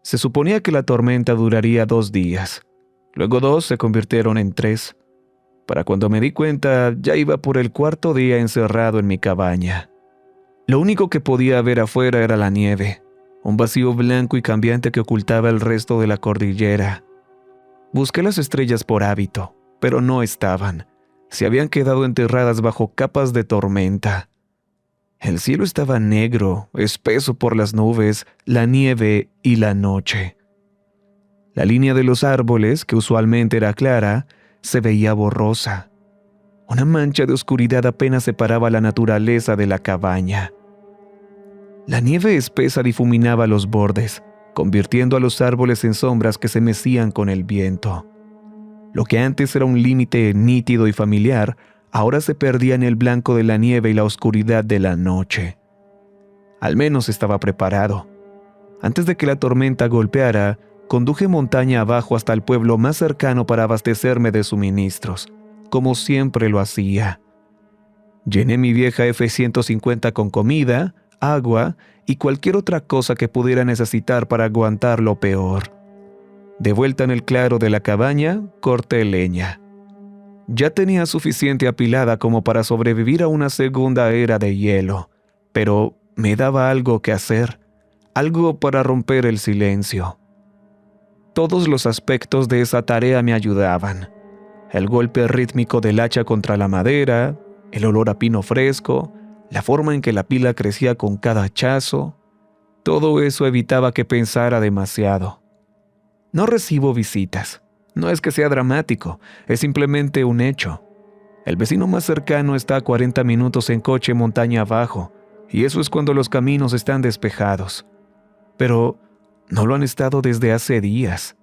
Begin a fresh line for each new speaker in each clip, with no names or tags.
Se suponía que la tormenta duraría 2 días. Luego 2 se convirtieron en 3. Para cuando me di cuenta, ya iba por el 4.º día encerrado en mi cabaña. Lo único que podía ver afuera era la nieve, un vacío blanco y cambiante que ocultaba el resto de la cordillera. Busqué las estrellas por hábito, pero no estaban. Se habían quedado enterradas bajo capas de tormenta. El cielo estaba negro, espeso por las nubes, la nieve y la noche. La línea de los árboles, que usualmente era clara, se veía borrosa. Una mancha de oscuridad apenas separaba la naturaleza de la cabaña. La nieve espesa difuminaba los bordes, convirtiendo a los árboles en sombras que se mecían con el viento. Lo que antes era un límite nítido y familiar, ahora se perdía en el blanco de la nieve y la oscuridad de la noche. Al menos estaba preparado. Antes de que la tormenta golpeara, conduje montaña abajo hasta el pueblo más cercano para abastecerme de suministros, como siempre lo hacía. Llené mi vieja F-150 con comida, agua y cualquier otra cosa que pudiera necesitar para aguantar lo peor. De vuelta en el claro de la cabaña, corté leña. Ya tenía suficiente apilada como para sobrevivir a una segunda era de hielo, pero me daba algo que hacer, algo para romper el silencio. Todos los aspectos de esa tarea me ayudaban. El golpe rítmico del hacha contra la madera, el olor a pino fresco, la forma en que la pila crecía con cada hachazo, todo eso evitaba que pensara demasiado. No recibo visitas. No es que sea dramático, es simplemente un hecho. El vecino más cercano está a 40 minutos en coche montaña abajo, y eso es cuando los caminos están despejados. Pero no lo han estado desde hace días.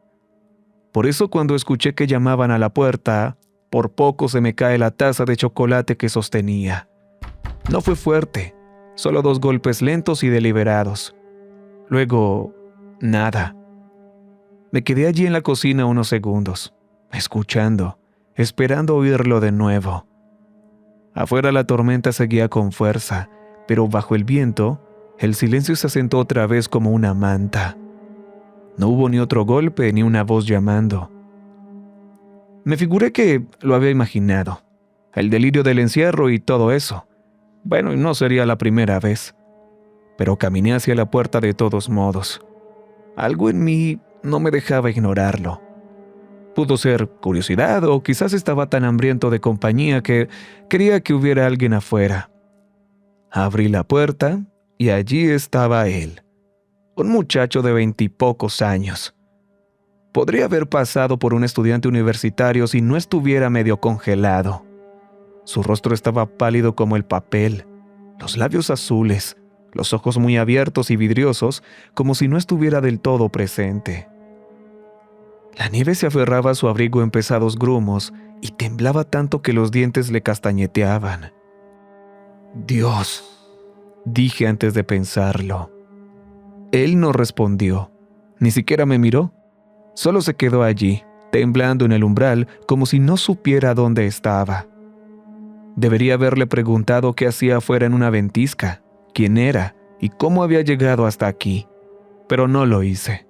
Por eso cuando escuché que llamaban a la puerta, por poco se me cae la taza de chocolate que sostenía. No fue fuerte, solo 2 golpes lentos y deliberados. Luego, nada. Me quedé allí en la cocina unos segundos, escuchando, esperando oírlo de nuevo. Afuera la tormenta seguía con fuerza, pero bajo el viento, el silencio se asentó otra vez como una manta. No hubo ni otro golpe ni una voz llamando. Me figuré que lo había imaginado, el delirio del encierro y todo eso. Bueno, no sería la primera vez. Pero caminé hacia la puerta de todos modos. Algo en mí no me dejaba ignorarlo. Pudo ser curiosidad o quizás estaba tan hambriento de compañía que quería que hubiera alguien afuera. Abrí la puerta y allí estaba él, un muchacho de 20 y pocos años. Podría haber pasado por un estudiante universitario si no estuviera medio congelado. Su rostro estaba pálido como el papel, los labios azules, los ojos muy abiertos y vidriosos, como si no estuviera del todo presente. La nieve se aferraba a su abrigo en pesados grumos y temblaba tanto que los dientes le castañeteaban. «Dios», dije antes de pensarlo. Él no respondió, ni siquiera me miró. Solo se quedó allí, temblando en el umbral, como si no supiera dónde estaba. Debería haberle preguntado qué hacía afuera en una ventisca, quién era y cómo había llegado hasta aquí, pero no lo hice.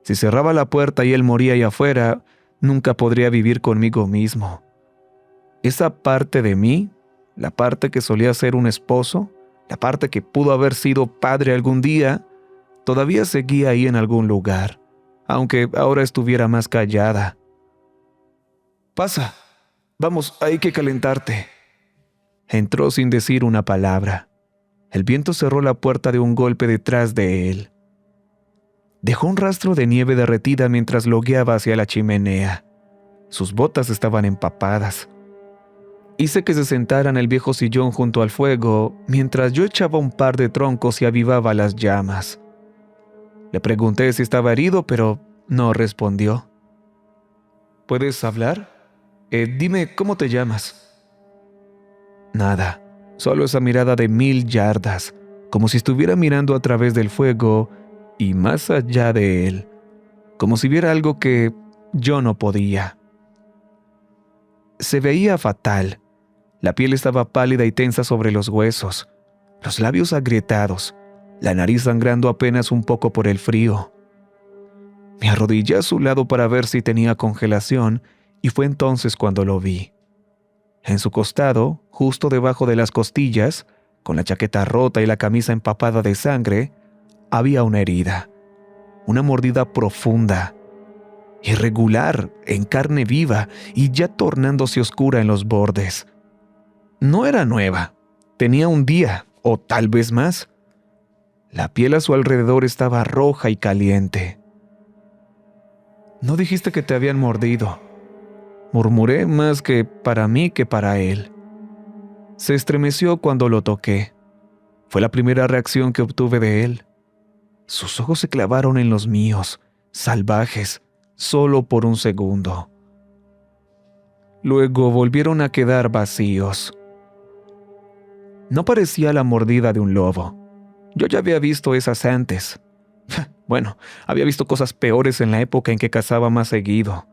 Si cerraba la puerta y él moría ahí afuera, nunca podría vivir conmigo mismo. Esa parte de mí, la parte que solía ser un esposo, la parte que pudo haber sido padre algún día, todavía seguía ahí en algún lugar, aunque ahora estuviera más callada. «Pasa, vamos, hay que calentarte». Entró sin decir una palabra. El viento cerró la puerta de un golpe detrás de él. Dejó un rastro de nieve derretida mientras lo guiaba hacia la chimenea. Sus botas estaban empapadas. Hice que se sentara en el viejo sillón junto al fuego mientras yo echaba un par de troncos y avivaba las llamas. Le pregunté si estaba herido, pero no respondió. «¿Puedes hablar? Dime, ¿cómo te llamas?» Nada, solo esa mirada de 1000 yardas, como si estuviera mirando a través del fuego y más allá de él, como si viera algo que yo no podía. Se veía fatal. La piel estaba pálida y tensa sobre los huesos, los labios agrietados, la nariz sangrando apenas un poco por el frío. Me arrodillé a su lado para ver si tenía congelación y fue entonces cuando lo vi. En su costado, justo debajo de las costillas, con la chaqueta rota y la camisa empapada de sangre, había una herida, una mordida profunda, irregular, en carne viva y ya tornándose oscura en los bordes. No era nueva, tenía un día, o tal vez más. La piel a su alrededor estaba roja y caliente. «No dijiste que te habían mordido», murmuré más que para mí que para él. Se estremeció cuando lo toqué. Fue la primera reacción que obtuve de él. Sus ojos se clavaron en los míos, salvajes, solo por un segundo. Luego volvieron a quedar vacíos. No parecía la mordida de un lobo. Yo ya había visto esas antes. Bueno, había visto cosas peores en la época en que cazaba más seguido.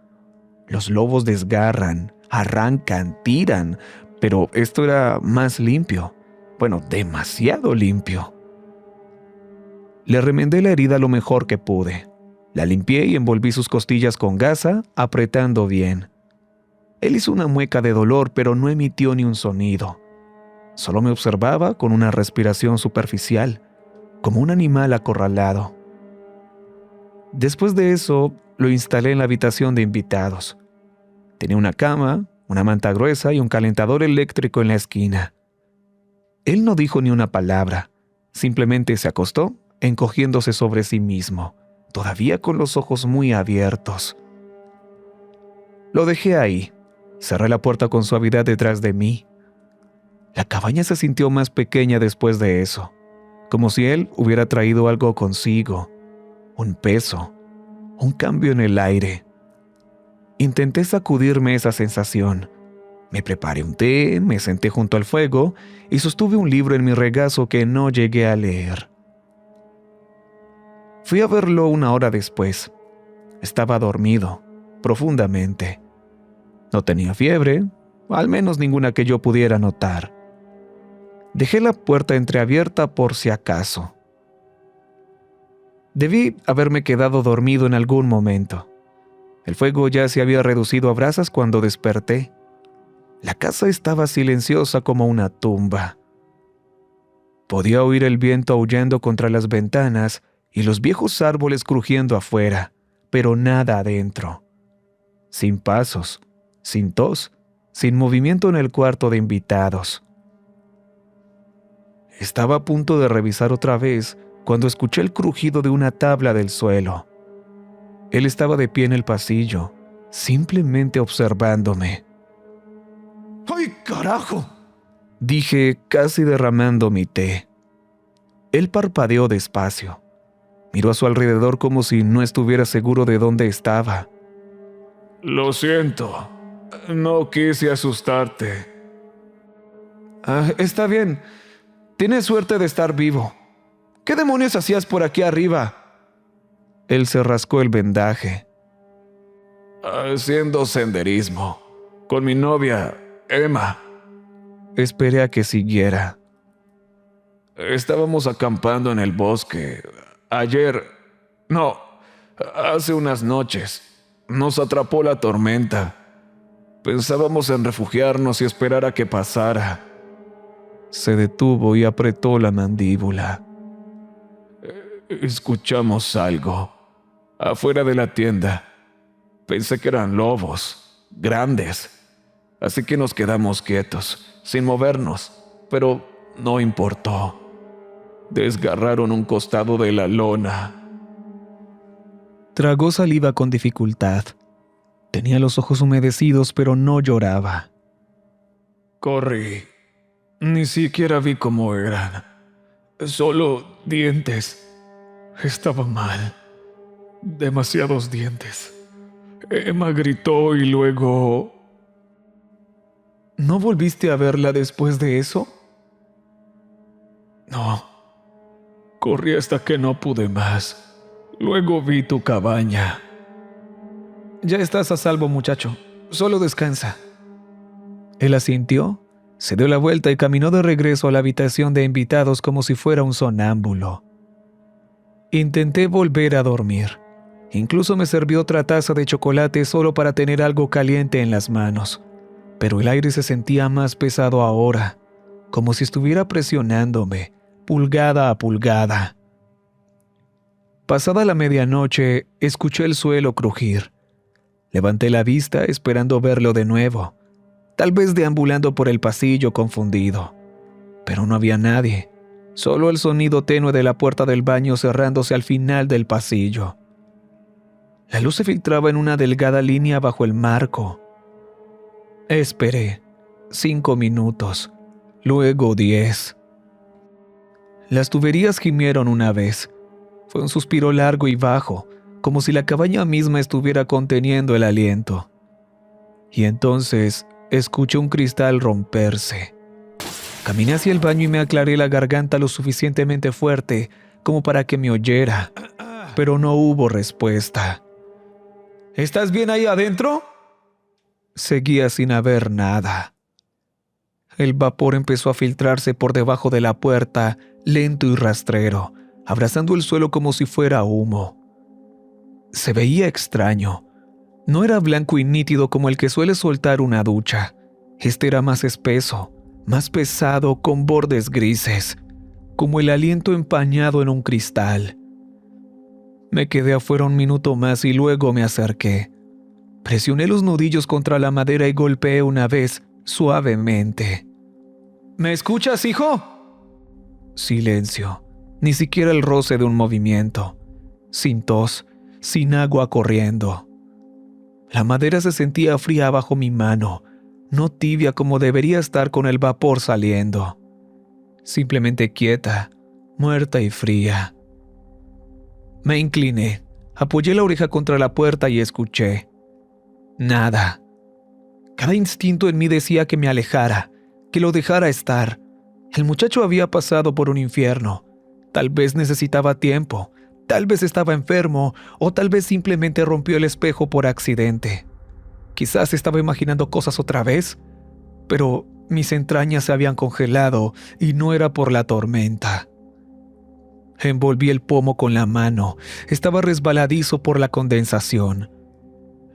Los lobos desgarran, arrancan, tiran, pero esto era más limpio. Bueno, demasiado limpio. Le remendé la herida lo mejor que pude. La limpié y envolví sus costillas con gasa, apretando bien. Él hizo una mueca de dolor, pero no emitió ni un sonido. Solo me observaba con una respiración superficial, como un animal acorralado. Después de eso, lo instalé en la habitación de invitados. Tenía una cama, una manta gruesa y un calentador eléctrico en la esquina. Él no dijo ni una palabra, simplemente se acostó, encogiéndose sobre sí mismo, todavía con los ojos muy abiertos. Lo dejé ahí, cerré la puerta con suavidad detrás de mí. La cabaña se sintió más pequeña después de eso, como si él hubiera traído algo consigo, un peso, un cambio en el aire. Intenté sacudirme esa sensación. Me preparé un té, me senté junto al fuego y sostuve un libro en mi regazo que no llegué a leer. Fui a verlo 1 hora después. Estaba dormido, profundamente. No tenía fiebre, al menos ninguna que yo pudiera notar. Dejé la puerta entreabierta por si acaso. Debí haberme quedado dormido en algún momento. El fuego ya se había reducido a brasas cuando desperté. La casa estaba silenciosa como una tumba. Podía oír el viento aullando contra las ventanas y los viejos árboles crujiendo afuera, pero nada adentro. Sin pasos, sin tos, sin movimiento en el cuarto de invitados. Estaba a punto de revisar otra vez cuando escuché el crujido de una tabla del suelo. Él estaba de pie en el pasillo, simplemente observándome. ¡Ay, carajo!, dije, casi derramando mi té. Él parpadeó despacio. Miró a su alrededor como si no estuviera seguro de dónde estaba. «Lo siento. No quise asustarte». Está bien. Tienes suerte de estar vivo. ¿Qué demonios hacías por aquí arriba?» Él se rascó el vendaje. «Haciendo senderismo. Con mi novia, Emma». Esperé a que siguiera. «Estábamos acampando en el bosque. Hace unas noches. Nos atrapó la tormenta. Pensábamos en refugiarnos y esperar a que pasara». Se detuvo y apretó la mandíbula. «Escuchamos algo. Afuera de la tienda. Pensé que eran lobos. Grandes. Así que nos quedamos quietos, sin movernos. Pero no importó. Desgarraron un costado de la lona». Tragó saliva con dificultad. Tenía los ojos humedecidos, pero no lloraba. «Corrí. Ni siquiera vi cómo eran. Solo dientes. Estaba mal. Demasiados dientes. Emma gritó y luego...» ¿No volviste a verla después de eso? No. Corrí hasta que no pude más. Luego vi tu cabaña. Ya estás a salvo, muchacho. Solo descansa. Él asintió, se dio la vuelta y caminó de regreso a la habitación de invitados como si fuera un sonámbulo. Intenté volver a dormir, Incluso me sirvió otra taza de chocolate solo para tener algo caliente en las manos. Pero el aire se sentía más pesado ahora, como si estuviera presionándome, pulgada a pulgada. Pasada la medianoche, escuché el suelo crujir. Levanté la vista esperando verlo de nuevo, tal vez deambulando por el pasillo confundido. Pero no había nadie, solo el sonido tenue de la puerta del baño cerrándose al final del pasillo. La luz se filtraba en una delgada línea bajo el marco. Esperé 5 minutos, luego 10. Las tuberías gimieron una vez. Fue un suspiro largo y bajo, como si la cabaña misma estuviera conteniendo el aliento. Y entonces escuché un cristal romperse. Caminé hacia el baño y me aclaré la garganta lo suficientemente fuerte como para que me oyera, pero no hubo respuesta. ¿Estás bien ahí adentro? Seguía sin haber nada. El vapor empezó a filtrarse por debajo de la puerta, lento y rastrero, abrazando el suelo como si fuera humo. Se veía extraño. No era blanco y nítido como el que suele soltar una ducha. Este era más espeso, más pesado, con bordes grises, como el aliento empañado en un cristal. Me quedé afuera un minuto más y luego me acerqué. Presioné los nudillos contra la madera y golpeé una vez, suavemente. ¿Me escuchas, hijo? Silencio, ni siquiera el roce de un movimiento. Sin tos, sin agua corriendo. La madera se sentía fría bajo mi mano, no tibia como debería estar con el vapor saliendo. Simplemente quieta, muerta y fría. Me incliné, apoyé la oreja contra la puerta y escuché. Nada. Cada instinto en mí decía que me alejara, que lo dejara estar. El muchacho había pasado por un infierno. Tal vez necesitaba tiempo, tal vez estaba enfermo o tal vez simplemente rompió el espejo por accidente. Quizás estaba imaginando cosas otra vez, pero mis entrañas se habían congelado y no era por la tormenta. Envolví el pomo con la mano. Estaba resbaladizo por la condensación.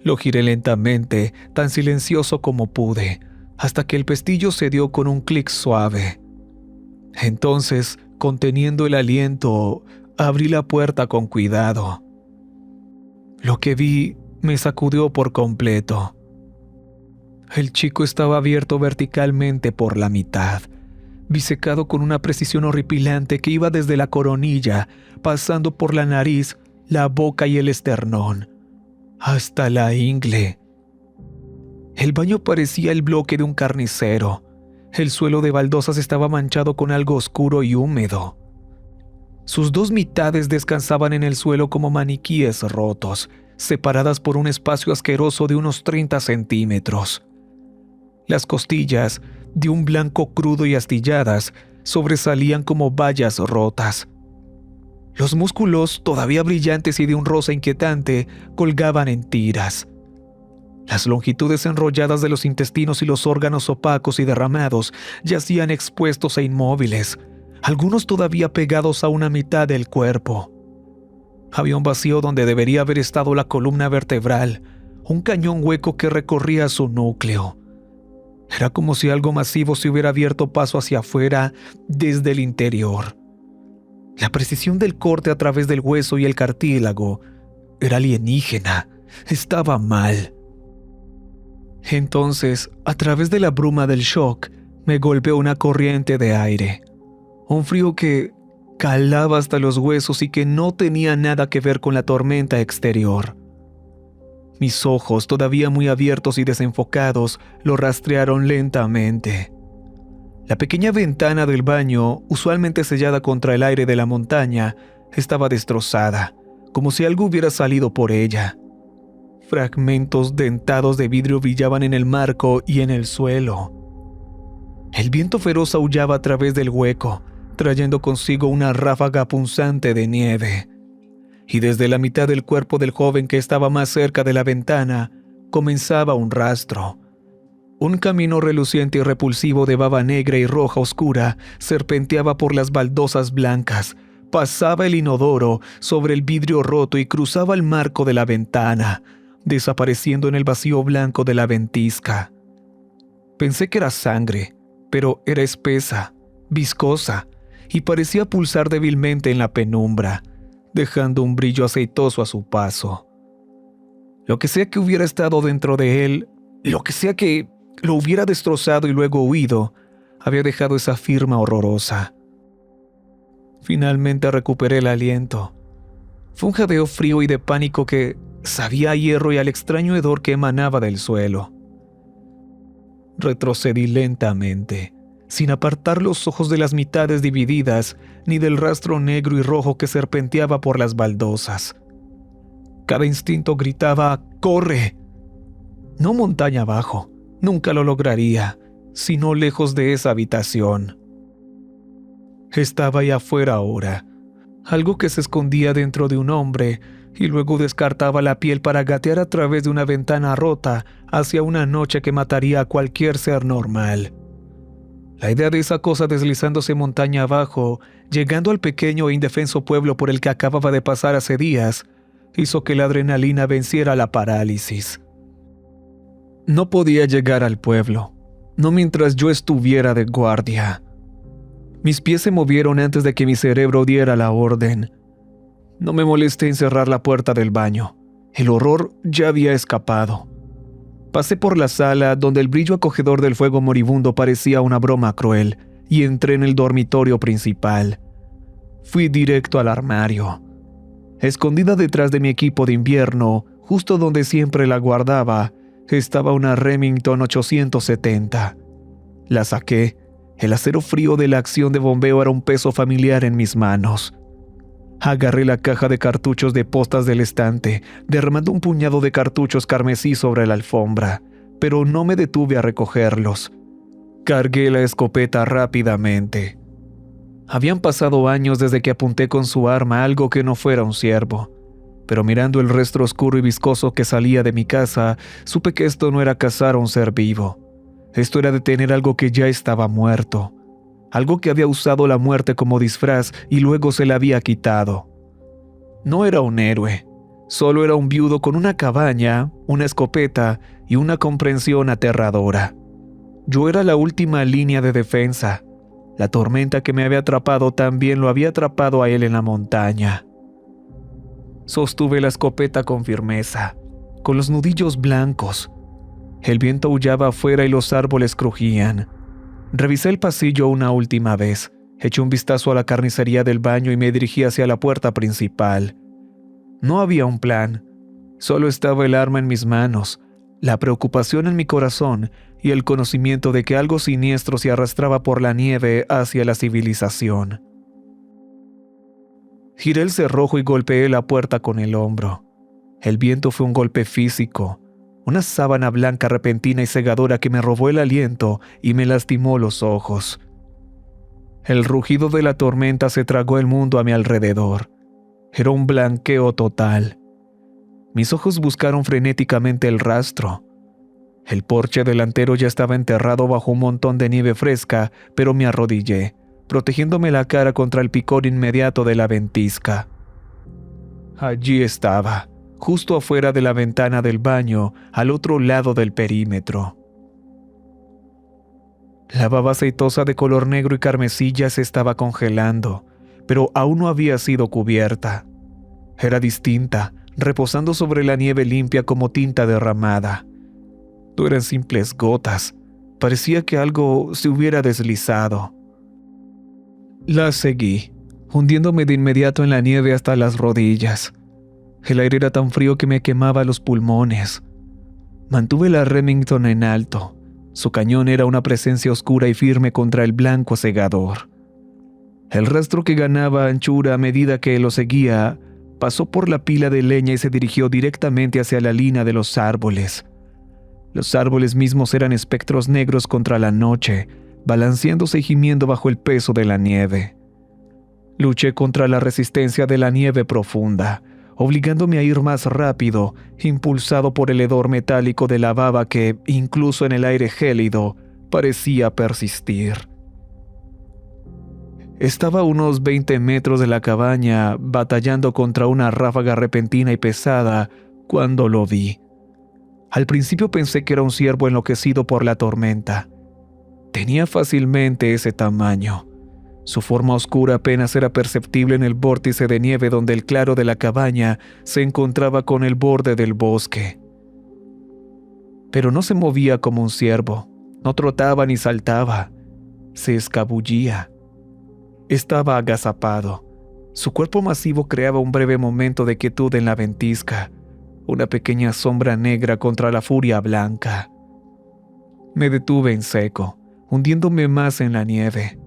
Lo giré lentamente, tan silencioso como pude, hasta que el pestillo cedió con un clic suave. Entonces, conteniendo el aliento, abrí la puerta con cuidado. Lo que vi me sacudió por completo. El chico estaba abierto verticalmente por la mitad, bisecado con una precisión horripilante que iba desde la coronilla, pasando por la nariz, la boca y el esternón, hasta la ingle. El baño parecía el bloque de un carnicero. El suelo de baldosas estaba manchado con algo oscuro y húmedo. Sus dos mitades descansaban en el suelo como maniquíes rotos, separadas por un espacio asqueroso de unos 30 centímetros. Las costillas, de un blanco crudo y astilladas, sobresalían como vallas rotas. Los músculos, todavía brillantes y de un rosa inquietante, colgaban en tiras. Las longitudes enrolladas de los intestinos y los órganos opacos y derramados yacían expuestos e inmóviles, algunos todavía pegados a una mitad del cuerpo. Había un vacío donde debería haber estado la columna vertebral, un cañón hueco que recorría su núcleo. Era como si algo masivo se hubiera abierto paso hacia afuera desde el interior. La precisión del corte a través del hueso y el cartílago era alienígena, estaba mal. Entonces, a través de la bruma del shock, me golpeó una corriente de aire. Un frío que calaba hasta los huesos y que no tenía nada que ver con la tormenta exterior. Mis ojos, todavía muy abiertos y desenfocados, lo rastrearon lentamente. La pequeña ventana del baño, usualmente sellada contra el aire de la montaña, estaba destrozada, como si algo hubiera salido por ella. Fragmentos dentados de vidrio brillaban en el marco y en el suelo. El viento feroz aullaba a través del hueco, trayendo consigo una ráfaga punzante de nieve. Y desde la mitad del cuerpo del joven que estaba más cerca de la ventana, comenzaba un rastro. Un camino reluciente y repulsivo de baba negra y roja oscura serpenteaba por las baldosas blancas, pasaba el inodoro sobre el vidrio roto y cruzaba el marco de la ventana, desapareciendo en el vacío blanco de la ventisca. Pensé que era sangre, pero era espesa, viscosa, y parecía pulsar débilmente en la penumbra, dejando un brillo aceitoso a su paso. Lo que sea que hubiera estado dentro de él, lo que sea que lo hubiera destrozado y luego huido, había dejado esa firma horrorosa. Finalmente recuperé el aliento. Fue un jadeo frío y de pánico que sabía a hierro y al extraño hedor que emanaba del suelo. Retrocedí lentamente, sin apartar los ojos de las mitades divididas ni del rastro negro y rojo que serpenteaba por las baldosas. Cada instinto gritaba «¡Corre!». No montaña abajo, nunca lo lograría, sino lejos de esa habitación. Estaba ahí afuera ahora, algo que se escondía dentro de un hombre y luego descartaba la piel para gatear a través de una ventana rota hacia una noche que mataría a cualquier ser normal. La idea de esa cosa deslizándose montaña abajo, llegando al pequeño e indefenso pueblo por el que acababa de pasar hace días, hizo que la adrenalina venciera la parálisis. No podía llegar al pueblo, no mientras yo estuviera de guardia. Mis pies se movieron antes de que mi cerebro diera la orden. No me molesté en cerrar la puerta del baño. El horror ya había escapado. Pasé por la sala, donde el brillo acogedor del fuego moribundo parecía una broma cruel, y entré en el dormitorio principal. Fui directo al armario. Escondida detrás de mi equipo de invierno, justo donde siempre la guardaba, estaba una Remington 870. La saqué. El acero frío de la acción de bombeo era un peso familiar en mis manos. Agarré la caja de cartuchos de postas del estante, derramando un puñado de cartuchos carmesí sobre la alfombra, pero no me detuve a recogerlos. Cargué la escopeta rápidamente. Habían pasado años desde que apunté con su arma a algo que no fuera un ciervo, pero mirando el resto oscuro y viscoso que salía de mi casa, supe que esto no era cazar a un ser vivo. Esto era detener algo que ya estaba muerto, algo que había usado la muerte como disfraz y luego se la había quitado. No era un héroe, solo era un viudo con una cabaña, una escopeta y una comprensión aterradora. Yo era la última línea de defensa. La tormenta que me había atrapado también lo había atrapado a él en la montaña. Sostuve la escopeta con firmeza, con los nudillos blancos. El viento aullaba afuera y los árboles crujían. Revisé el pasillo una última vez, eché un vistazo a la carnicería del baño y me dirigí hacia la puerta principal. No había un plan, solo estaba el arma en mis manos, la preocupación en mi corazón y el conocimiento de que algo siniestro se arrastraba por la nieve hacia la civilización. Giré el cerrojo y golpeé la puerta con el hombro. El viento fue un golpe físico, una sábana blanca repentina y cegadora que me robó el aliento y me lastimó los ojos. El rugido de la tormenta se tragó el mundo a mi alrededor. Era un blanqueo total. Mis ojos buscaron frenéticamente el rastro. El porche delantero ya estaba enterrado bajo un montón de nieve fresca, pero me arrodillé, protegiéndome la cara contra el picor inmediato de la ventisca. Allí estaba, justo afuera de la ventana del baño, al otro lado del perímetro. La baba aceitosa de color negro y carmesí ya se estaba congelando, pero aún no había sido cubierta. Era distinta, reposando sobre la nieve limpia como tinta derramada. No eran simples gotas, parecía que algo se hubiera deslizado. La seguí, hundiéndome de inmediato en la nieve hasta las rodillas. El aire era tan frío que me quemaba los pulmones. Mantuve la Remington en alto. Su cañón era una presencia oscura y firme contra el blanco cegador. El rastro que ganaba anchura a medida que lo seguía pasó por la pila de leña y se dirigió directamente hacia la línea de los árboles. Los árboles mismos eran espectros negros contra la noche, balanceándose y gimiendo bajo el peso de la nieve. Luché contra la resistencia de la nieve profunda, obligándome a ir más rápido, impulsado por el hedor metálico de la baba que, incluso en el aire gélido, parecía persistir. Estaba a unos 20 metros de la cabaña, batallando contra una ráfaga repentina y pesada, cuando lo vi. Al principio pensé que era un ciervo enloquecido por la tormenta. Tenía fácilmente ese tamaño. Su forma oscura apenas era perceptible en el vórtice de nieve donde el claro de la cabaña se encontraba con el borde del bosque. Pero no se movía como un ciervo, no trotaba ni saltaba, se escabullía. Estaba agazapado. Su cuerpo masivo creaba un breve momento de quietud en la ventisca, una pequeña sombra negra contra la furia blanca. Me detuve en seco, hundiéndome más en la nieve.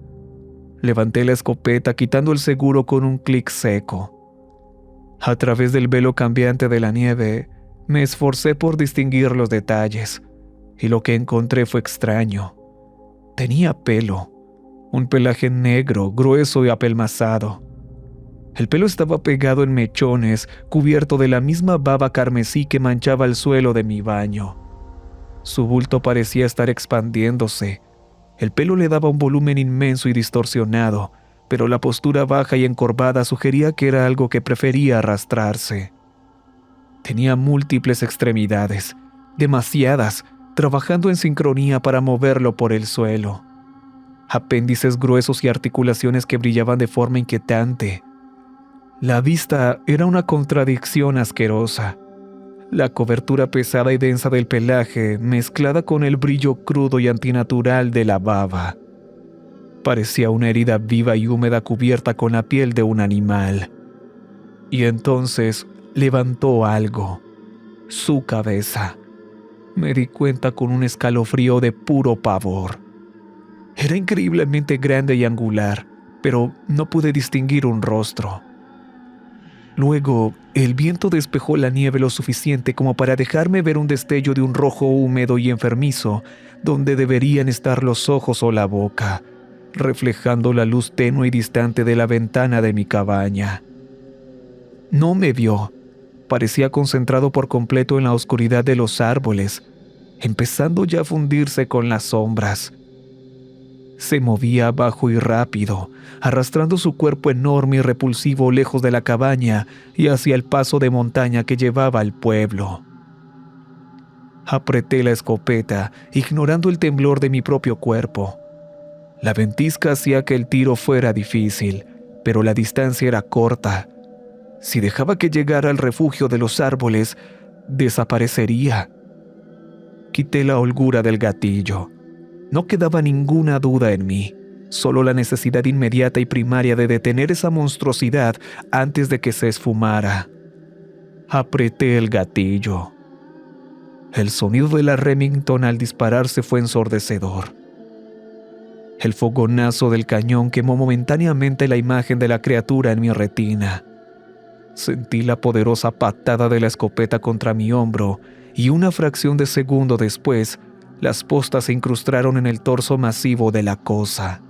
Levanté la escopeta quitando el seguro con un clic seco. A través del velo cambiante de la nieve, me esforcé por distinguir los detalles, y lo que encontré fue extraño. Tenía pelo, un pelaje negro, grueso y apelmazado. El pelo estaba pegado en mechones, cubierto de la misma baba carmesí que manchaba el suelo de mi baño. Su bulto parecía estar expandiéndose. El pelo le daba un volumen inmenso y distorsionado, pero la postura baja y encorvada sugería que era algo que prefería arrastrarse. Tenía múltiples extremidades, demasiadas, trabajando en sincronía para moverlo por el suelo. Apéndices gruesos y articulaciones que brillaban de forma inquietante. La vista era una contradicción asquerosa. La cobertura pesada y densa del pelaje, mezclada con el brillo crudo y antinatural de la baba. Parecía una herida viva y húmeda cubierta con la piel de un animal. Y entonces levantó algo. Su cabeza. Me di cuenta con un escalofrío de puro pavor. Era increíblemente grande y angular, pero no pude distinguir un rostro. Luego, el viento despejó la nieve lo suficiente como para dejarme ver un destello de un rojo húmedo y enfermizo, donde deberían estar los ojos o la boca, reflejando la luz tenue y distante de la ventana de mi cabaña. No me vio. Parecía concentrado por completo en la oscuridad de los árboles, empezando ya a fundirse con las sombras. Se movía bajo y rápido, arrastrando su cuerpo enorme y repulsivo lejos de la cabaña y hacia el paso de montaña que llevaba al pueblo. Apreté la escopeta, ignorando el temblor de mi propio cuerpo. La ventisca hacía que el tiro fuera difícil, pero la distancia era corta. Si dejaba que llegara al refugio de los árboles, desaparecería. Quité la holgura del gatillo. No quedaba ninguna duda en mí, solo la necesidad inmediata y primaria de detener esa monstruosidad antes de que se esfumara. Apreté el gatillo. El sonido de la Remington al dispararse fue ensordecedor. El fogonazo del cañón quemó momentáneamente la imagen de la criatura en mi retina. Sentí la poderosa patada de la escopeta contra mi hombro y una fracción de segundo después, las postas se incrustaron en el torso masivo de la cosa.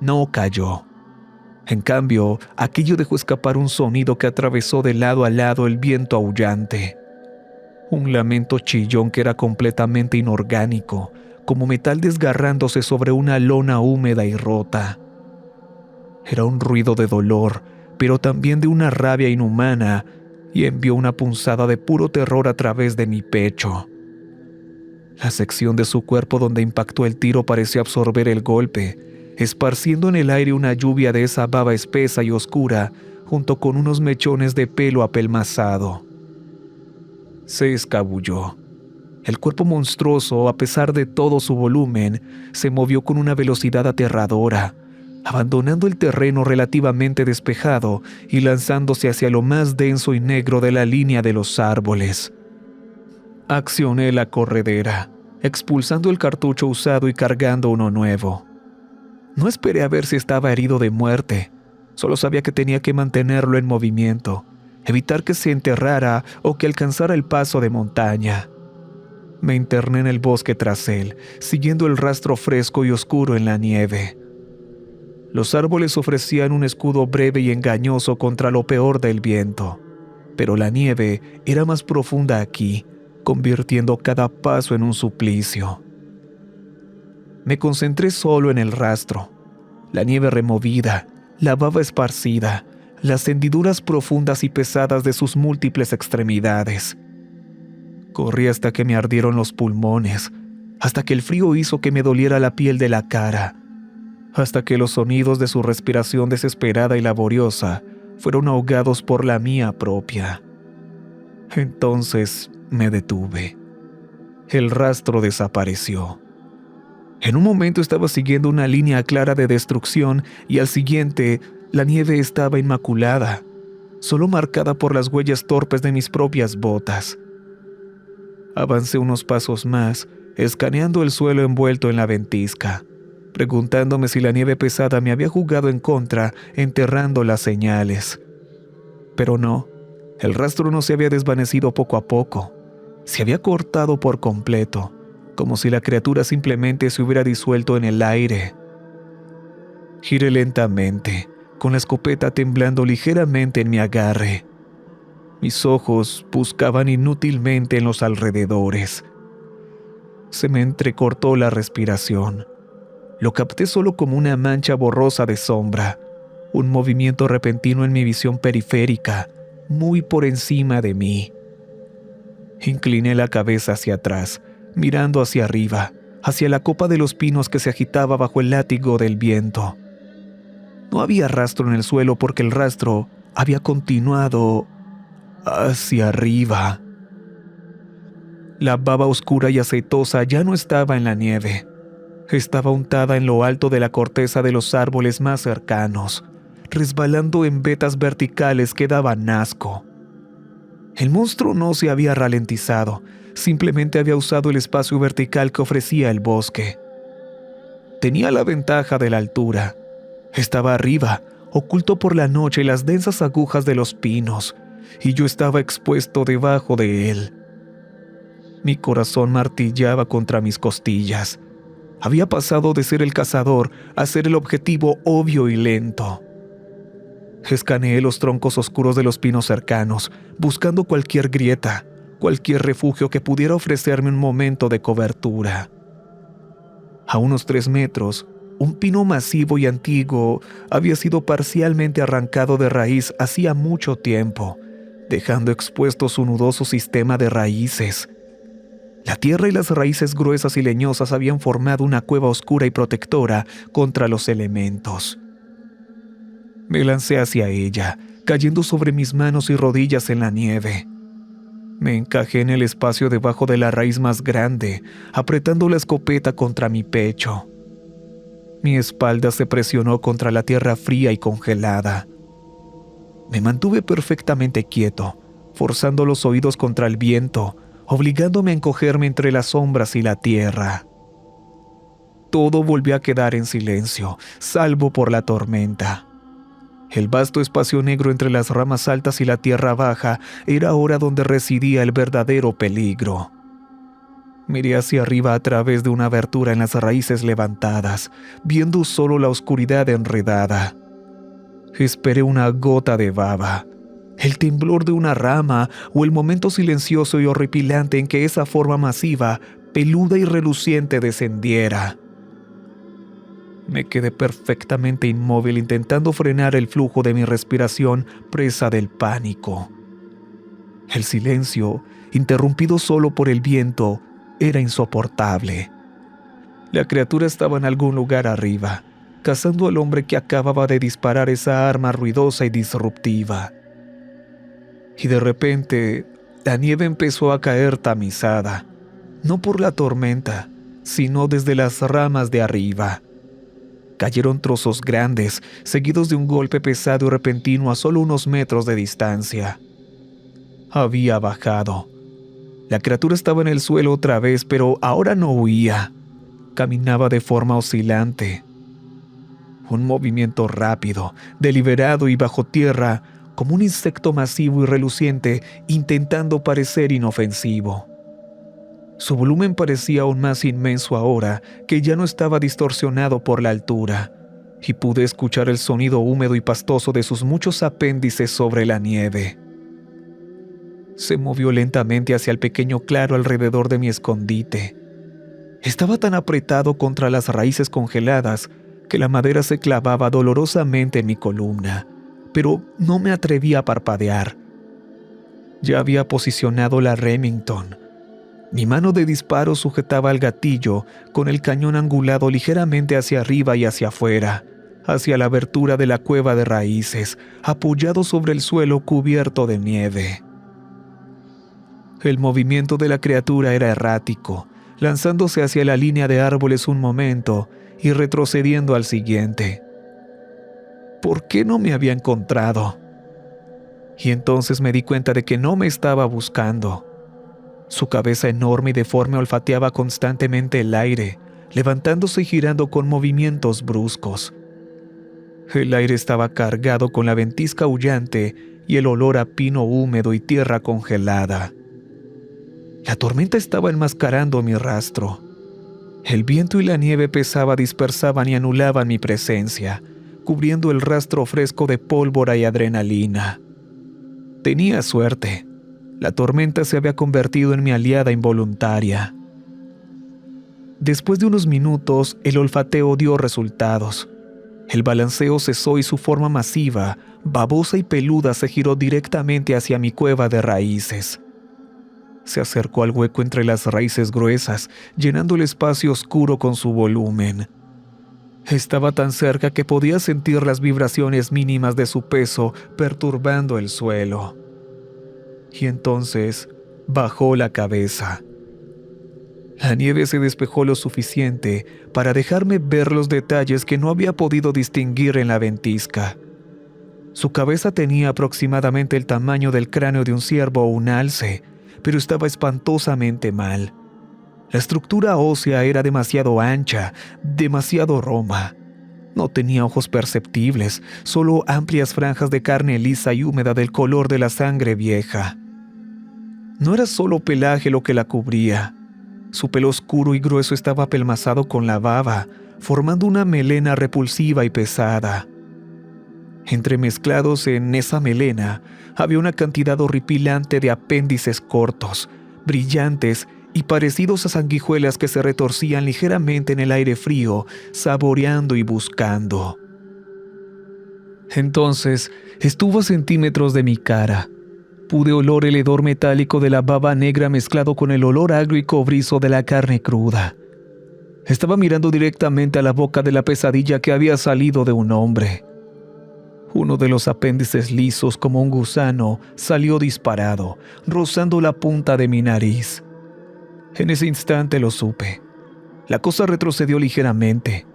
No cayó. En cambio, aquello dejó escapar un sonido que atravesó de lado a lado el viento aullante. Un lamento chillón que era completamente inorgánico, como metal desgarrándose sobre una lona húmeda y rota. Era un ruido de dolor, pero también de una rabia inhumana, y envió una punzada de puro terror a través de mi pecho. La sección de su cuerpo donde impactó el tiro pareció absorber el golpe, esparciendo en el aire una lluvia de esa baba espesa y oscura, junto con unos mechones de pelo apelmazado. Se escabulló. El cuerpo monstruoso, a pesar de todo su volumen, se movió con una velocidad aterradora, abandonando el terreno relativamente despejado y lanzándose hacia lo más denso y negro de la línea de los árboles. Accioné la corredera, expulsando el cartucho usado y cargando uno nuevo. No esperé a ver si estaba herido de muerte, solo sabía que tenía que mantenerlo en movimiento, evitar que se enterrara o que alcanzara el paso de montaña. Me interné en el bosque tras él, siguiendo el rastro fresco y oscuro en la nieve. Los árboles ofrecían un escudo breve y engañoso contra lo peor del viento, pero la nieve era más profunda aquí, convirtiendo cada paso en un suplicio. Me concentré solo en el rastro. la nieve removida, la baba esparcida, las hendiduras profundas y pesadas de sus múltiples extremidades. Corrí hasta que me ardieron los pulmones, hasta que el frío hizo que me doliera la piel de la cara, hasta que los sonidos de su respiración desesperada y laboriosa fueron ahogados por la mía propia. Entonces me detuve. El rastro desapareció. En un momento estaba siguiendo una línea clara de destrucción y al siguiente la nieve estaba inmaculada, solo marcada por las huellas torpes de mis propias botas. Avancé unos pasos más, escaneando el suelo envuelto en la ventisca, preguntándome si la nieve pesada me había jugado en contra, enterrando las señales. Pero no, el rastro no se había desvanecido poco a poco, se había cortado por completo, como si la criatura simplemente se hubiera disuelto en el aire. Giré lentamente, con la escopeta temblando ligeramente en mi agarre. Mis ojos buscaban inútilmente en los alrededores. Se me entrecortó la respiración. Lo capté solo como una mancha borrosa de sombra, un movimiento repentino en mi visión periférica, muy por encima de mí. Incliné la cabeza hacia atrás, mirando hacia arriba, hacia la copa de los pinos que se agitaba bajo el látigo del viento. No había rastro en el suelo porque el rastro había continuado hacia arriba. La baba oscura y aceitosa ya no estaba en la nieve. Estaba untada en lo alto de la corteza de los árboles más cercanos, resbalando en vetas verticales que daban asco. El monstruo no se había ralentizado, simplemente había usado el espacio vertical que ofrecía el bosque. Tenía la ventaja de la altura. Estaba arriba, oculto por la noche y las densas agujas de los pinos, y yo estaba expuesto debajo de él. Mi corazón martillaba contra mis costillas. Había pasado de ser el cazador a ser el objetivo obvio y lento. Escaneé los troncos oscuros de los pinos cercanos, buscando cualquier grieta, cualquier refugio que pudiera ofrecerme un momento de cobertura. A unos 3 metros, un pino masivo y antiguo había sido parcialmente arrancado de raíz hacía mucho tiempo, dejando expuesto su nudoso sistema de raíces. La tierra y las raíces gruesas y leñosas habían formado una cueva oscura y protectora contra los elementos. Me lancé hacia ella, cayendo sobre mis manos y rodillas en la nieve. Me encajé en el espacio debajo de la raíz más grande, apretando la escopeta contra mi pecho. Mi espalda se presionó contra la tierra fría y congelada. Me mantuve perfectamente quieto, forzando los oídos contra el viento, obligándome a encogerme entre las sombras y la tierra. Todo volvió a quedar en silencio, salvo por la tormenta. El vasto espacio negro entre las ramas altas y la tierra baja era ahora donde residía el verdadero peligro. Miré hacia arriba a través de una abertura en las raíces levantadas, viendo solo la oscuridad enredada. Esperé una gota de baba, el temblor de una rama o el momento silencioso y horripilante en que esa forma masiva, peluda y reluciente descendiera. Me quedé perfectamente inmóvil intentando frenar el flujo de mi respiración, presa del pánico. El silencio, interrumpido solo por el viento, era insoportable. La criatura estaba en algún lugar arriba, cazando al hombre que acababa de disparar esa arma ruidosa y disruptiva. Y de repente, la nieve empezó a caer tamizada, no por la tormenta, sino desde las ramas de arriba. Cayeron trozos grandes, seguidos de un golpe pesado y repentino a solo unos metros de distancia. Había bajado. La criatura estaba en el suelo otra vez, pero ahora no huía. Caminaba de forma oscilante. Un movimiento rápido, deliberado y bajo tierra, como un insecto masivo y reluciente intentando parecer inofensivo. Su volumen parecía aún más inmenso ahora que ya no estaba distorsionado por la altura, y pude escuchar el sonido húmedo y pastoso de sus muchos apéndices sobre la nieve. Se movió lentamente hacia el pequeño claro alrededor de mi escondite. Estaba tan apretado contra las raíces congeladas que la madera se clavaba dolorosamente en mi columna, pero no me atreví a parpadear. Ya había posicionado la Remington. Mi mano de disparo sujetaba el gatillo con el cañón angulado ligeramente hacia arriba y hacia afuera, hacia la abertura de la cueva de raíces, apoyado sobre el suelo cubierto de nieve. El movimiento de la criatura era errático, lanzándose hacia la línea de árboles un momento y retrocediendo al siguiente. ¿Por qué no me había encontrado? Y entonces me di cuenta de que no me estaba buscando. Su cabeza enorme y deforme olfateaba constantemente el aire, levantándose y girando con movimientos bruscos. El aire estaba cargado con la ventisca aullante y el olor a pino húmedo y tierra congelada. La tormenta estaba enmascarando mi rastro. El viento y la nieve pesada dispersaban y anulaban mi presencia, cubriendo el rastro fresco de pólvora y adrenalina. Tenía suerte. La tormenta se había convertido en mi aliada involuntaria. Después de unos minutos, el olfateo dio resultados. El balanceo cesó y su forma masiva, babosa y peluda se giró directamente hacia mi cueva de raíces. Se acercó al hueco entre las raíces gruesas, llenando el espacio oscuro con su volumen. Estaba tan cerca que podía sentir las vibraciones mínimas de su peso perturbando el suelo. Y entonces bajó la cabeza. La nieve se despejó lo suficiente para dejarme ver los detalles que no había podido distinguir en la ventisca. Su cabeza tenía aproximadamente el tamaño del cráneo de un ciervo o un alce, pero estaba espantosamente mal. La estructura ósea era demasiado ancha, demasiado roma. No tenía ojos perceptibles, solo amplias franjas de carne lisa y húmeda del color de la sangre vieja. No era solo pelaje lo que la cubría. Su pelo oscuro y grueso estaba apelmazado con la baba, formando una melena repulsiva y pesada. Entremezclados en esa melena, había una cantidad horripilante de apéndices cortos, brillantes y parecidos a sanguijuelas que se retorcían ligeramente en el aire frío, saboreando y buscando. Entonces, estuvo a centímetros de mi cara. Pude oler el hedor metálico de la baba negra mezclado con el olor agrio y cobrizo de la carne cruda. Estaba mirando directamente a la boca de la pesadilla que había salido de un hombre. Uno de los apéndices lisos como un gusano salió disparado, rozando la punta de mi nariz. En ese instante lo supe. La cosa retrocedió ligeramente.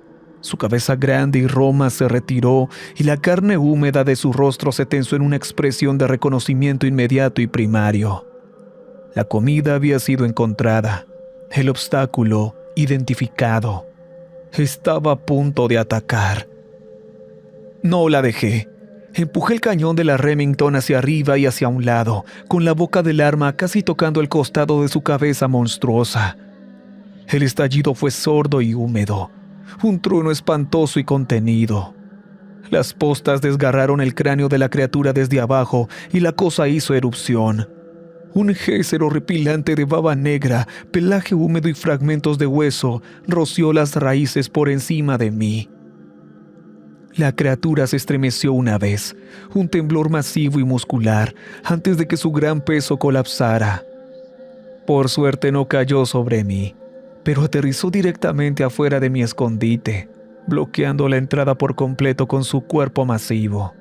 Su cabeza grande y roma se retiró y la carne húmeda de su rostro se tensó en una expresión de reconocimiento inmediato y primario. La comida había sido encontrada, el obstáculo identificado. Estaba a punto de atacar. No la dejé. Empujé el cañón de la Remington hacia arriba y hacia un lado, con la boca del arma casi tocando el costado de su cabeza monstruosa. El estallido fue sordo y húmedo, un trueno espantoso y contenido. Las postas desgarraron el cráneo de la criatura desde abajo y la cosa hizo erupción. Un geyser horripilante de baba negra, pelaje húmedo y fragmentos de hueso roció las raíces por encima de mí. La criatura se estremeció una vez, un temblor masivo y muscular, antes de que su gran peso colapsara. Por suerte no cayó sobre mí, pero aterrizó directamente afuera de mi escondite, bloqueando la entrada por completo con su cuerpo masivo.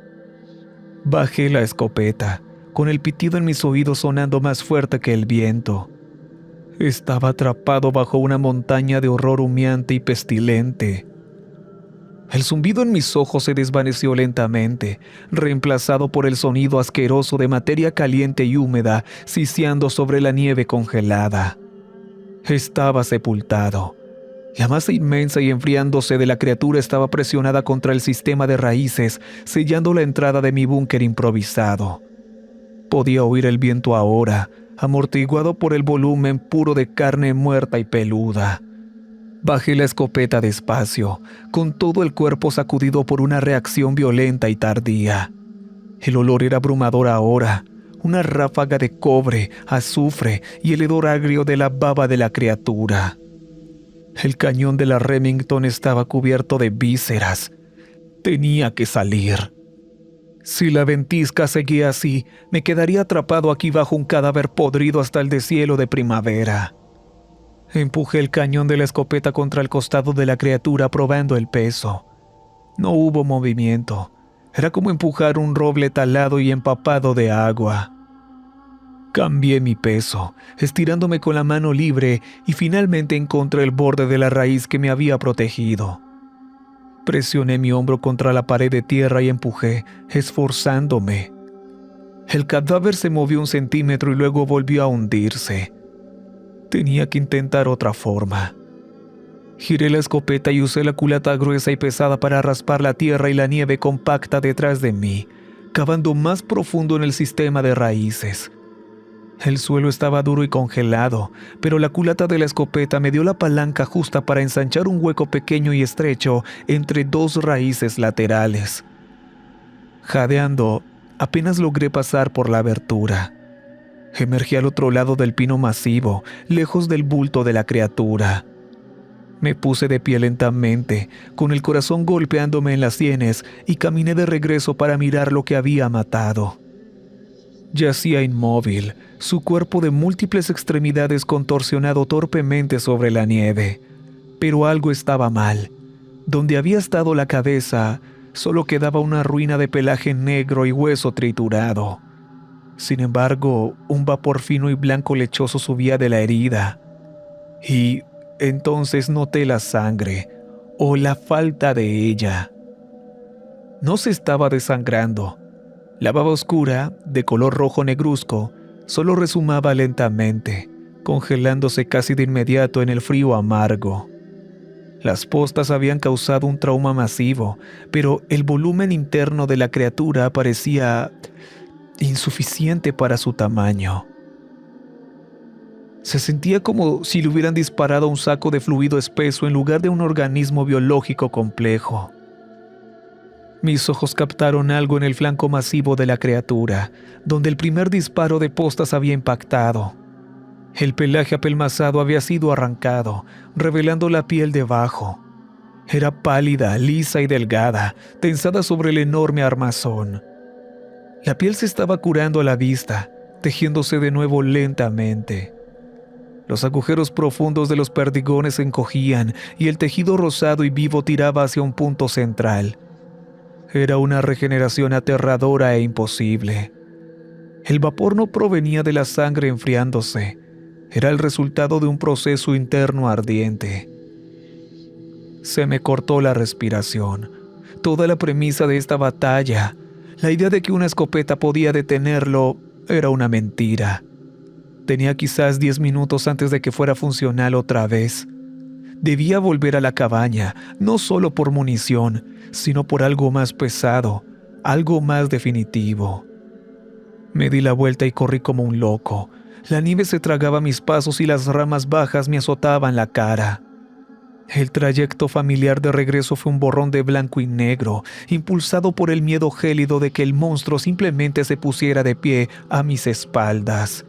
Bajé la escopeta, con el pitido en mis oídos sonando más fuerte que el viento. Estaba atrapado bajo una montaña de horror humeante y pestilente. El zumbido en mis ojos se desvaneció lentamente, reemplazado por el sonido asqueroso de materia caliente y húmeda siseando sobre la nieve congelada. Estaba sepultado. La masa inmensa y enfriándose de la criatura estaba presionada contra el sistema de raíces, sellando la entrada de mi búnker improvisado. Podía oír el viento ahora, amortiguado por el volumen puro de carne muerta y peluda. Bajé la escopeta despacio, con todo el cuerpo sacudido por una reacción violenta y tardía. El olor era abrumador ahora, una ráfaga de cobre, azufre y el hedor agrio de la baba de la criatura. El cañón de la Remington estaba cubierto de vísceras. Tenía que salir. Si la ventisca seguía así, me quedaría atrapado aquí bajo un cadáver podrido hasta el deshielo de primavera. Empujé el cañón de la escopeta contra el costado de la criatura probando el peso. No hubo movimiento. Era como empujar un roble talado y empapado de agua. Cambié mi peso, estirándome con la mano libre y finalmente encontré el borde de la raíz que me había protegido. Presioné mi hombro contra la pared de tierra y empujé, esforzándome. El cadáver se movió 1 centímetro y luego volvió a hundirse. Tenía que intentar otra forma. Giré la escopeta y usé la culata gruesa y pesada para raspar la tierra y la nieve compacta detrás de mí, cavando más profundo en el sistema de raíces. El suelo estaba duro y congelado, pero la culata de la escopeta me dio la palanca justa para ensanchar un hueco pequeño y estrecho entre 2 raíces laterales. Jadeando, apenas logré pasar por la abertura. Emergí al otro lado del pino masivo, lejos del bulto de la criatura. Me puse de pie lentamente, con el corazón golpeándome en las sienes, y caminé de regreso para mirar lo que había matado. Yacía inmóvil, su cuerpo de múltiples extremidades contorsionado torpemente sobre la nieve. Pero algo estaba mal. Donde había estado la cabeza, solo quedaba una ruina de pelaje negro y hueso triturado. Sin embargo, un vapor fino y blanco lechoso subía de la herida. Y entonces noté la sangre, o la falta de ella. No se estaba desangrando. La baba oscura, de color rojo negruzco, solo rezumaba lentamente, congelándose casi de inmediato en el frío amargo. Las postas habían causado un trauma masivo, pero el volumen interno de la criatura parecía insuficiente para su tamaño. Se sentía como si le hubieran disparado un saco de fluido espeso en lugar de un organismo biológico complejo. Mis ojos captaron algo en el flanco masivo de la criatura, donde el primer disparo de postas había impactado. El pelaje apelmazado había sido arrancado, revelando la piel debajo. Era pálida, lisa y delgada, tensada sobre el enorme armazón. La piel se estaba curando a la vista, tejiéndose de nuevo lentamente. Los agujeros profundos de los perdigones se encogían y el tejido rosado y vivo tiraba hacia un punto central. Era una regeneración aterradora e imposible. El vapor no provenía de la sangre enfriándose. Era el resultado de un proceso interno ardiente. Se me cortó la respiración. Toda la premisa de esta batalla, la idea de que una escopeta podía detenerlo, era una mentira. Tenía quizás 10 minutos antes de que fuera funcional otra vez. Debía volver a la cabaña, no solo por munición, sino por algo más pesado, algo más definitivo. Me di la vuelta y corrí como un loco. La nieve se tragaba mis pasos y las ramas bajas me azotaban la cara. El trayecto familiar de regreso fue un borrón de blanco y negro, impulsado por el miedo gélido de que el monstruo simplemente se pusiera de pie a mis espaldas.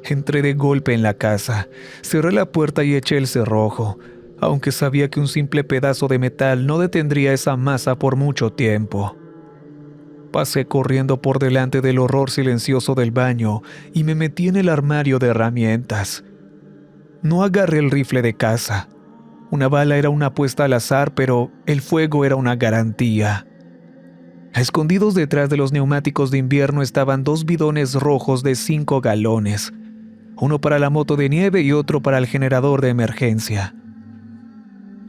Entré de golpe en la casa, cerré la puerta y eché el cerrojo, aunque sabía que un simple pedazo de metal no detendría esa masa por mucho tiempo. Pasé corriendo por delante del horror silencioso del baño y me metí en el armario de herramientas. No agarré el rifle de caza. Una bala era una apuesta al azar, pero el fuego era una garantía. Escondidos detrás de los neumáticos de invierno estaban 2 bidones rojos de 5 galones, uno para la moto de nieve y otro para el generador de emergencia.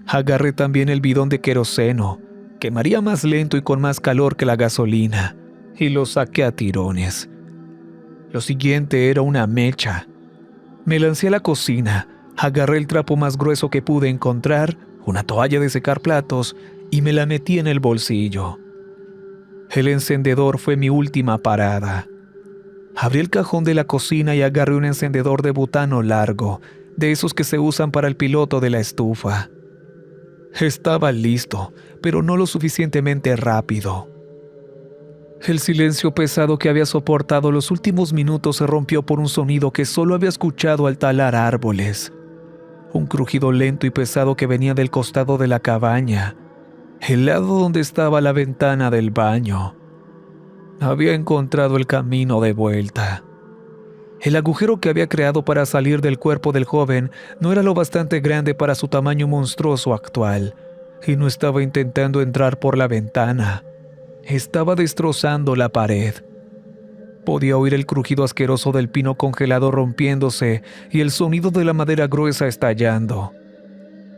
Agarré también el bidón de queroseno, quemaría más lento y con más calor que la gasolina, y lo saqué a tirones. Lo siguiente era una mecha. Me lancé a la cocina, agarré el trapo más grueso que pude encontrar, una toalla de secar platos, y me la metí en el bolsillo. El encendedor fue mi última parada. Abrí el cajón de la cocina y agarré un encendedor de butano largo, de esos que se usan para el piloto de la estufa. Estaba listo, pero no lo suficientemente rápido. El silencio pesado que había soportado los últimos minutos se rompió por un sonido que solo había escuchado al talar árboles. un crujido lento y pesado que venía del costado de la cabaña, el lado donde estaba la ventana del baño. Había encontrado el camino de vuelta. El agujero que había creado para salir del cuerpo del joven no era lo bastante grande para su tamaño monstruoso actual, y no estaba intentando entrar por la ventana. Estaba destrozando la pared. Podía oír el crujido asqueroso del pino congelado rompiéndose y el sonido de la madera gruesa estallando.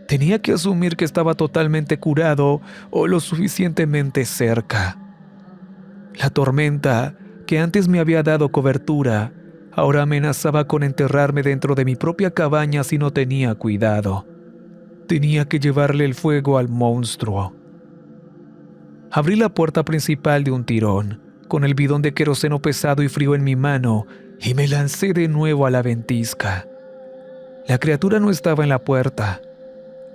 Tenía que asumir que estaba totalmente curado o lo suficientemente cerca. La tormenta, que antes me había dado cobertura, ahora amenazaba con enterrarme dentro de mi propia cabaña si no tenía cuidado. Tenía que llevarle el fuego al monstruo. Abrí la puerta principal de un tirón, con el bidón de queroseno pesado y frío en mi mano, y me lancé de nuevo a la ventisca. La criatura no estaba en la puerta,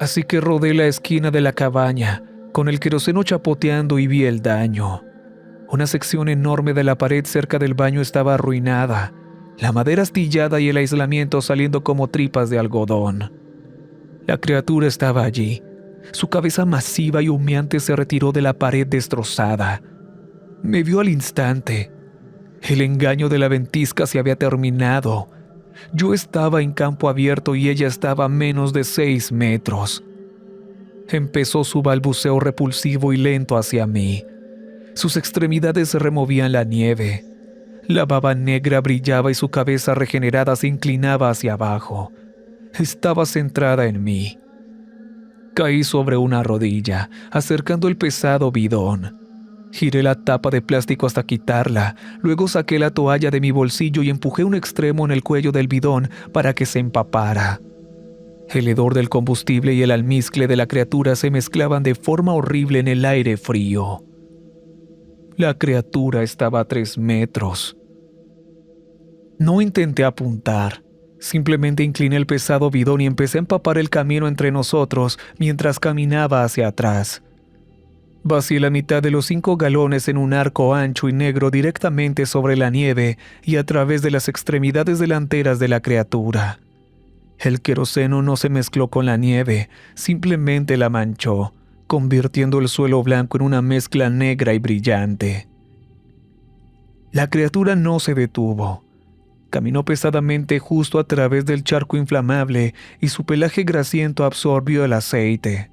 así que rodé la esquina de la cabaña, con el queroseno chapoteando y vi el daño. Una sección enorme de la pared cerca del baño estaba arruinada, la madera astillada y el aislamiento saliendo como tripas de algodón. La criatura estaba allí. Su cabeza masiva y humeante se retiró de la pared destrozada. Me vio al instante. El engaño de la ventisca se había terminado. Yo estaba en campo abierto y ella estaba a menos de 6 metros. Empezó su balbuceo repulsivo y lento hacia mí. Sus extremidades removían la nieve. La baba negra brillaba y su cabeza regenerada se inclinaba hacia abajo. Estaba centrada en mí. Caí sobre una rodilla, acercando el pesado bidón. Giré la tapa de plástico hasta quitarla, luego saqué la toalla de mi bolsillo y empujé un extremo en el cuello del bidón para que se empapara. El hedor del combustible y el almizcle de la criatura se mezclaban de forma horrible en el aire frío. La criatura estaba a 3 metros. No intenté apuntar. Simplemente incliné el pesado bidón y empecé a empapar el camino entre nosotros mientras caminaba hacia atrás. Vacié la mitad de los 5 galones en un arco ancho y negro directamente sobre la nieve y a través de las extremidades delanteras de la criatura. El queroseno no se mezcló con la nieve, simplemente la manchó, convirtiendo el suelo blanco en una mezcla negra y brillante. La criatura no se detuvo. Caminó pesadamente justo a través del charco inflamable y su pelaje grasiento absorbió el aceite.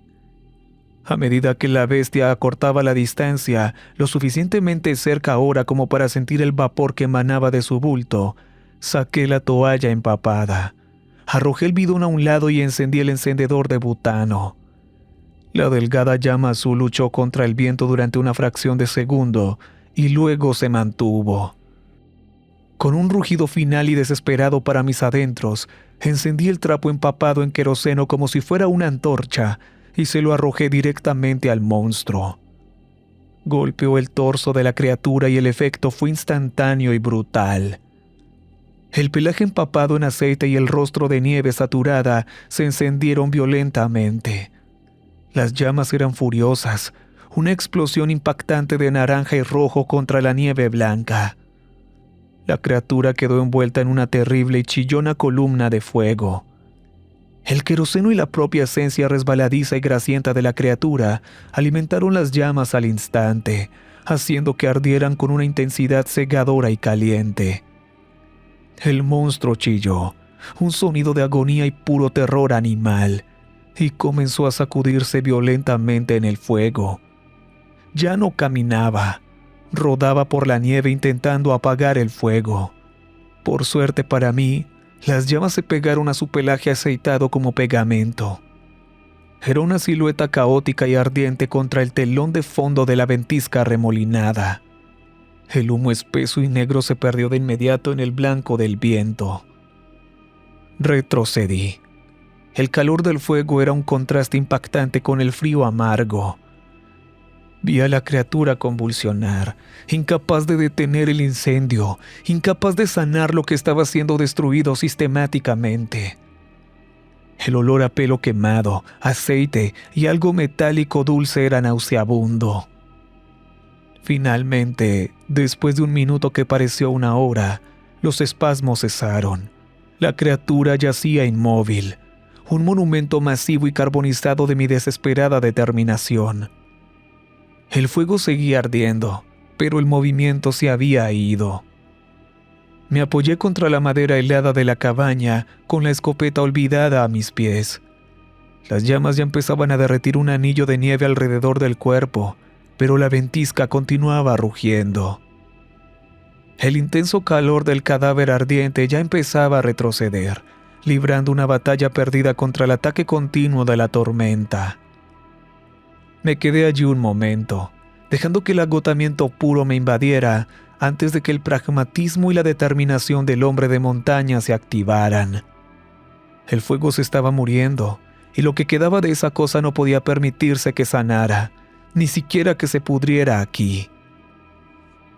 A medida que la bestia acortaba la distancia, lo suficientemente cerca ahora como para sentir el vapor que emanaba de su bulto, saqué la toalla empapada. Arrojé el bidón a un lado y encendí el encendedor de butano. La delgada llama azul luchó contra el viento durante una fracción de segundo y luego se mantuvo. Con un rugido final y desesperado para mis adentros, encendí el trapo empapado en queroseno como si fuera una antorcha y se lo arrojé directamente al monstruo. Golpeó el torso de la criatura y el efecto fue instantáneo y brutal. El pelaje empapado en aceite y el rostro de nieve saturada se encendieron violentamente. Las llamas eran furiosas, una explosión impactante de naranja y rojo contra la nieve blanca. La criatura quedó envuelta en una terrible y chillona columna de fuego. El queroseno y la propia esencia resbaladiza y grasienta de la criatura alimentaron las llamas al instante, haciendo que ardieran con una intensidad cegadora y caliente. El monstruo chilló, un sonido de agonía y puro terror animal, y comenzó a sacudirse violentamente en el fuego. Ya no caminaba. Rodaba por la nieve intentando apagar el fuego. Por suerte para mí, las llamas se pegaron a su pelaje aceitado como pegamento. Era una silueta caótica y ardiente contra el telón de fondo de la ventisca arremolinada. El humo espeso y negro se perdió de inmediato en el blanco del viento. Retrocedí. El calor del fuego era un contraste impactante con el frío amargo. Vi a la criatura convulsionar, incapaz de detener el incendio, incapaz de sanar lo que estaba siendo destruido sistemáticamente. El olor a pelo quemado, aceite y algo metálico dulce era nauseabundo. Finalmente, después de un minuto que pareció una hora, los espasmos cesaron. La criatura yacía inmóvil. un monumento masivo y carbonizado de mi desesperada determinación. El fuego seguía ardiendo, pero el movimiento se había ido. Me apoyé contra la madera helada de la cabaña, con la escopeta olvidada a mis pies. Las llamas ya empezaban a derretir un anillo de nieve alrededor del cuerpo, pero la ventisca continuaba rugiendo. El intenso calor del cadáver ardiente ya empezaba a retroceder, librando una batalla perdida contra el ataque continuo de la tormenta. Me quedé allí un momento, dejando que el agotamiento puro me invadiera antes de que el pragmatismo y la determinación del hombre de montaña se activaran. El fuego se estaba muriendo, y lo que quedaba de esa cosa no podía permitirse que sanara, ni siquiera que se pudriera aquí.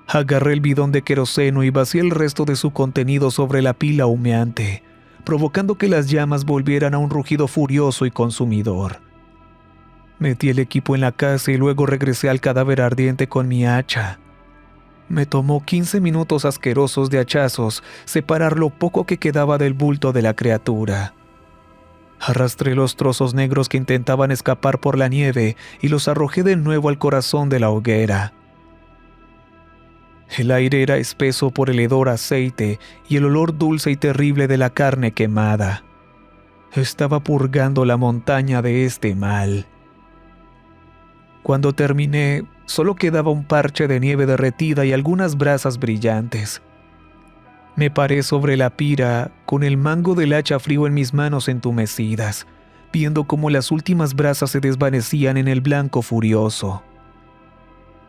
Agarré el bidón de queroseno y vacié el resto de su contenido sobre la pila humeante, provocando que las llamas volvieran a un rugido furioso y consumidor. Metí el equipo en la casa y luego regresé al cadáver ardiente con mi hacha. Me tomó 15 minutos asquerosos de hachazos separar lo poco que quedaba del bulto de la criatura. Arrastré los trozos negros que intentaban escapar por la nieve y los arrojé de nuevo al corazón de la hoguera. El aire era espeso por el hedor a aceite y el olor dulce y terrible de la carne quemada. Estaba purgando la montaña de este mal. Cuando terminé, solo quedaba un parche de nieve derretida y algunas brasas brillantes. Me paré sobre la pira, con el mango del hacha frío en mis manos entumecidas, viendo cómo las últimas brasas se desvanecían en el blanco furioso.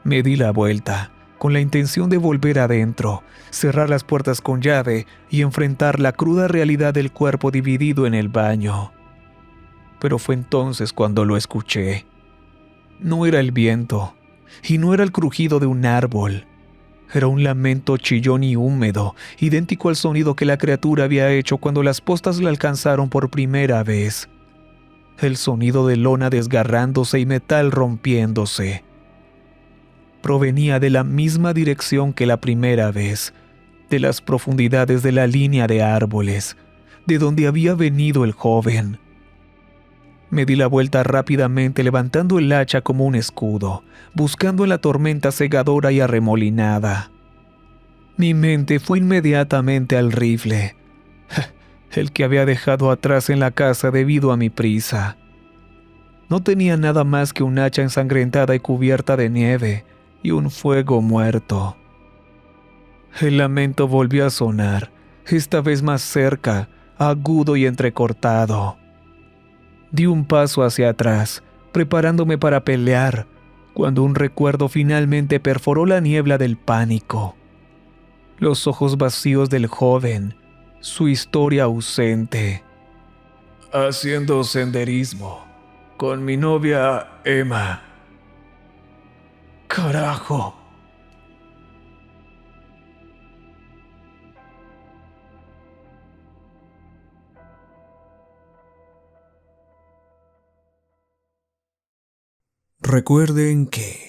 Me di la vuelta, con la intención de volver adentro, cerrar las puertas con llave y enfrentar la cruda realidad del cuerpo dividido en el baño. Pero fue entonces cuando lo escuché. No era el viento, y no era el crujido de un árbol. Era un lamento chillón y húmedo, idéntico al sonido que la criatura había hecho cuando las postas la alcanzaron por primera vez. El sonido de lona desgarrándose y metal rompiéndose. Provenía de la misma dirección que la primera vez, de las profundidades de la línea de árboles, de donde había venido el joven. Me di la vuelta rápidamente levantando el hacha como un escudo, buscando en la tormenta cegadora y arremolinada. Mi mente fue inmediatamente al rifle, el que había dejado atrás en la casa debido a mi prisa. No tenía nada más que un hacha ensangrentada y cubierta de nieve y un fuego muerto. El lamento volvió a sonar, esta vez más cerca, agudo y entrecortado. Di un paso hacia atrás, preparándome para pelear, cuando un recuerdo finalmente perforó la niebla del pánico. Los ojos vacíos del joven, su historia ausente. Haciendo senderismo, con mi novia Emma. Carajo. Recuerden que